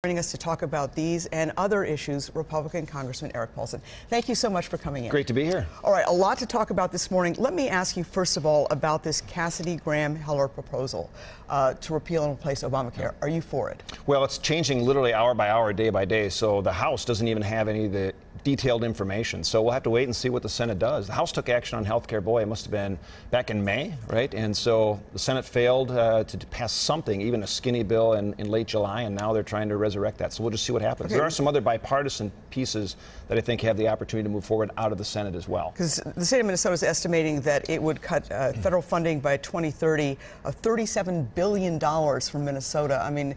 Joining us to talk about these and other issues, Republican Congressman Eric Paulsen. Thank you so much for coming in. Great to be here. All right, a lot to talk about this morning. Let me ask you, first of all, about this Cassidy Graham-Heller proposal to repeal and replace Obamacare. Are you for it? Well, it's changing literally hour by hour, day by day, so the House doesn't even have any of the detailed information. So we'll have to wait and see what the Senate does. The House took action on health care, boy, it must have been back in May, right? And so the Senate failed to pass something, even a skinny bill in late July, and now they're trying to resurrect that. So we'll just see what happens. Okay. There are some other bipartisan pieces that I think have the opportunity to move forward out of the Senate as well. Because the state of Minnesota is estimating that it would cut federal funding by 2030 of $37 billion from Minnesota. I mean,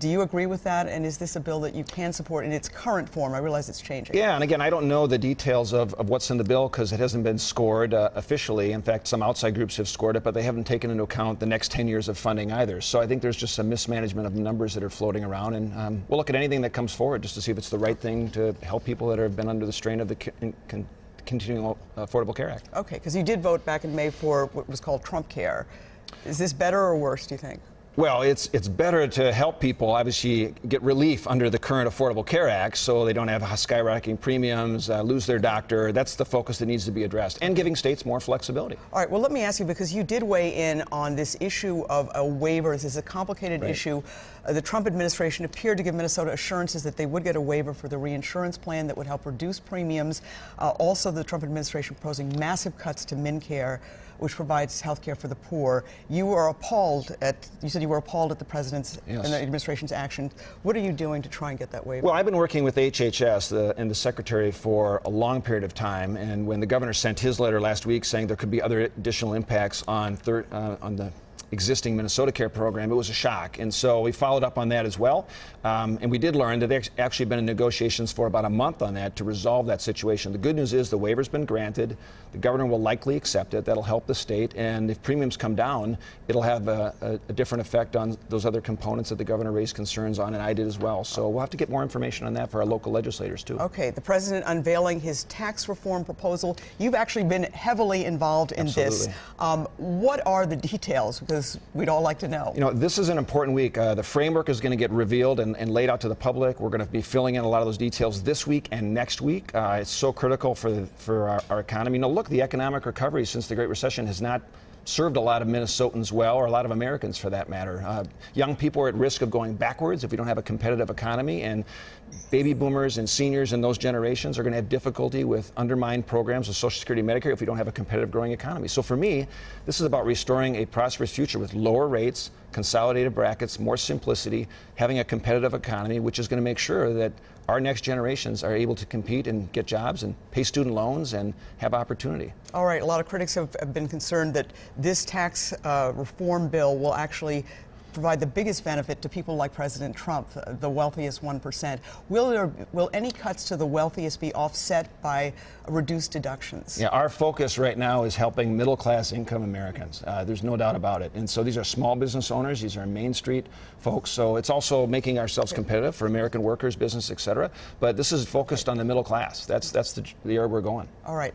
do you agree with that? And is this a bill that you can support in its current form? I realize it's changing. Yeah, and again, I don't know the details of what's in the bill because it hasn't been scored officially. In fact, some outside groups have scored it, but they haven't taken into account the next 10 years of funding either. So I think there's just some mismanagement of the numbers that are floating around. And we'll look at anything that comes forward just to see if it's the right thing to help people that have been under the strain of the Continuing Affordable Care Act. Okay, because you did vote back in May for what was called Trump Care. Is this better or worse, do you think? Well, it's better to help people obviously get relief under the current Affordable Care Act so they don't have skyrocketing premiums, lose their doctor. That's the focus that needs to be addressed, and giving states more flexibility. All right, well, let me ask you, because you did weigh in on this issue of a waiver. This is a complicated issue. The Trump administration appeared to give Minnesota assurances that they would get a waiver for the reinsurance plan that would help reduce premiums. Also, the Trump administration proposing massive cuts to MnCare, which provides health care for the poor. You said you were appalled at the president's and the administration's action. What are you doing to try and get that waiver? Well, I've been working with HHS and the secretary for a long period of time, and when the governor sent his letter last week saying there could be other additional impacts on the existing Minnesota Care program, it was a shock. And so we followed up on that as well. And we did learn that there's actually been in negotiations for about a month on that to resolve that situation. The good news is the waiver's been granted. The governor will likely accept it. That'll help the state. And if premiums come down, it'll have a different effect on those other components that the governor raised concerns on, and I did as well. So we'll have to get more information on that for our local legislators, too. Okay. The president unveiling his tax reform proposal. You've actually been heavily involved in this. What are the details? Because we'd all like to know. You know, this is an important week. The framework is going to get revealed and laid out to the public. We're going to be filling in a lot of those details this week and next week. It's so critical for our economy. You know, look, the economic recovery since the Great Recession has not served a lot of Minnesotans well, or a lot of Americans for that matter. Young people are at risk of going backwards if we don't have a competitive economy, and baby boomers and seniors in those generations are going to have difficulty with undermined programs of Social Security and Medicare if we don't have a competitive growing economy. So for me, this is about restoring a prosperous future with lower rates, consolidated brackets, more simplicity, having a competitive economy, which is going to make sure that our next generations are able to compete and get jobs and pay student loans and have opportunity. All right, a lot of critics have been concerned that this tax reform bill will actually provide the biggest benefit to people like President Trump, the wealthiest 1%. Will any cuts to the wealthiest be offset by reduced deductions? Yeah, our focus right now is helping middle-class income Americans. There's no doubt about it. And so these are small business owners, these are Main Street folks. So it's also making ourselves competitive for American workers, business, et cetera. But this is focused on the middle class. That's the area we're going. All right.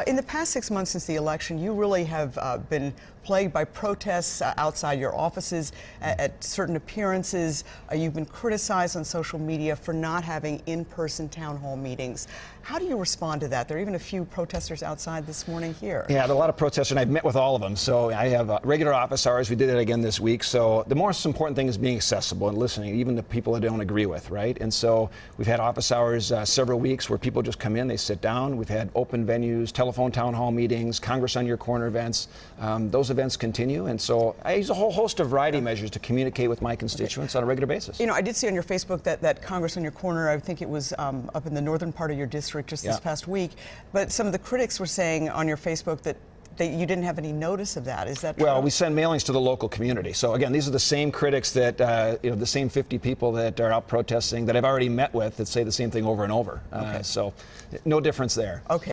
In the past 6 months since the election, you really have been plagued by protests outside your offices, at certain appearances. You've been criticized on social media for not having in-person town hall meetings. How do you respond to that? There are even a few protesters outside this morning here. Yeah, there are a lot of protesters, and I've met with all of them. So I have regular office hours. We did that again this week. So the most important thing is being accessible and listening, even to people I don't agree with, right? And so we've had office hours several weeks where people just come in, they sit down. We've had open venues, telephone town hall meetings, Congress on Your Corner events. Those events continue, and so I use a whole host of variety measures to communicate with my constituents on a regular basis. You know, I did see on your Facebook that Congress on Your Corner, I think it was up in the northern part of your district just this past week, but some of the critics were saying on your Facebook that you didn't have any notice of that. Is that true? Well, we send mailings to the local community. So again, these are the same critics that, the same 50 people that are out protesting that I've already met with that say the same thing over and over. So no difference there. Okay.